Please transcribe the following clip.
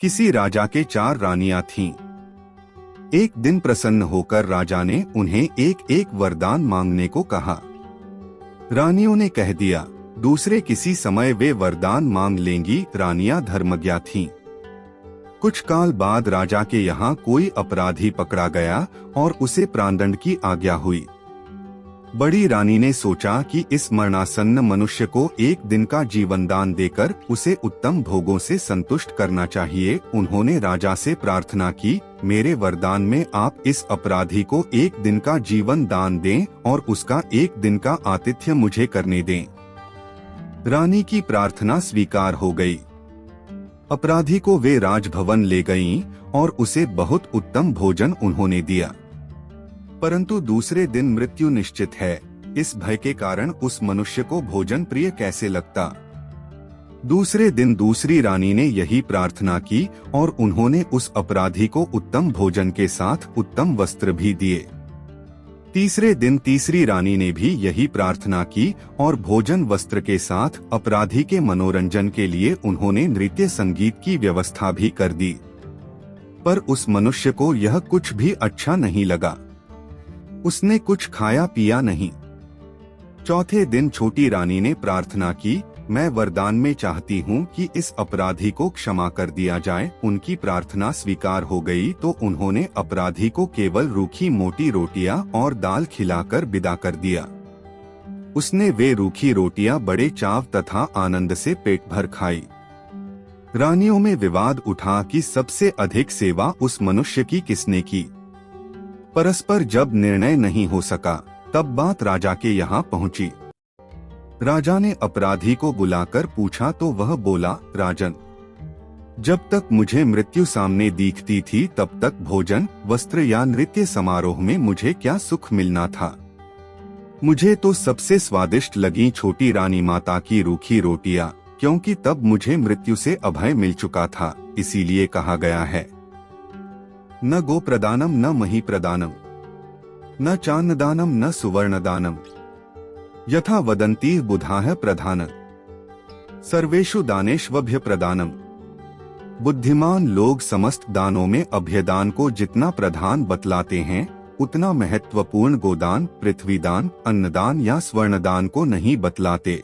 किसी राजा के 4 रानियां थीं। एक दिन प्रसन्न होकर राजा ने उन्हें एक एक वरदान मांगने को कहा। रानियों ने कह दिया। दूसरे किसी समय वे वरदान मांग लेंगी। रानियां धर्मज्ञा थीं। कुछ काल बाद राजा के यहाँ कोई अपराधी पकड़ा गया और उसे प्राणदंड की आज्ञा हुई। बड़ी रानी ने सोचा कि इस मरणासन्न मनुष्य को एक दिन का जीवन दान देकर उसे उत्तम भोगों से संतुष्ट करना चाहिए। उन्होंने राजा से प्रार्थना की, मेरे वरदान में आप इस अपराधी को एक दिन का जीवन दान दें और उसका एक दिन का आतिथ्य मुझे करने दें। रानी की प्रार्थना स्वीकार हो गई। अपराधी को वे राजभवन ले गईं और उसे बहुत उत्तम भोजन उन्होंने दिया। परंतु दूसरे दिन मृत्यु निश्चित है। इस भय के कारण उस मनुष्य को भोजन प्रिय कैसे लगता। दूसरे दिन दूसरी रानी ने यही प्रार्थना की और उन्होंने उस अपराधी को उत्तम भोजन के साथ उत्तम वस्त्र भी दिए। तीसरे दिन तीसरी रानी ने भी यही प्रार्थना की और भोजन वस्त्र के साथ अपराधी के मनोरंजन के लिए उन्होंने नृत्य संगीत की व्यवस्था भी कर दी। पर उस मनुष्य को यह कुछ भी अच्छा नहीं लगा। उसने कुछ खाया पिया नहीं। चौथे दिन छोटी रानी ने प्रार्थना की, मैं वरदान में चाहती हूँ कि इस अपराधी को क्षमा कर दिया जाए। उनकी प्रार्थना स्वीकार हो गई तो उन्होंने अपराधी को केवल रूखी मोटी रोटियां और दाल खिलाकर विदा कर दिया। उसने वे रूखी रोटियां बड़े चाव तथा आनंद से पेट भर खाई। रानियों में विवाद उठा कि सबसे अधिक सेवा उस मनुष्य की किसने की। परस्पर जब निर्णय नहीं हो सका तब बात राजा के यहाँ पहुँची। राजा ने अपराधी को बुलाकर पूछा तो वह बोला, राजन, जब तक मुझे मृत्यु सामने दिखती थी तब तक भोजन, वस्त्र या नृत्य समारोह में मुझे क्या सुख मिलना था। मुझे तो सबसे स्वादिष्ट लगी छोटी रानी माता की रूखी रोटियां, क्योंकि तब मुझे मृत्यु से अभय मिल चुका था। इसीलिए कहा गया है, न गो प्रदानम न मही प्रदानम न चान्नदानम न सुवर्णदानम यथा वदन्ति बुधाः प्रधान सर्वेषु दानेष्वभ्य प्रदानम। बुद्धिमान लोग समस्त दानों में अभ्यदान को जितना प्रधान बतलाते हैं उतना महत्वपूर्ण गोदान, पृथ्वीदान, अन्नदान या स्वर्णदान को नहीं बतलाते।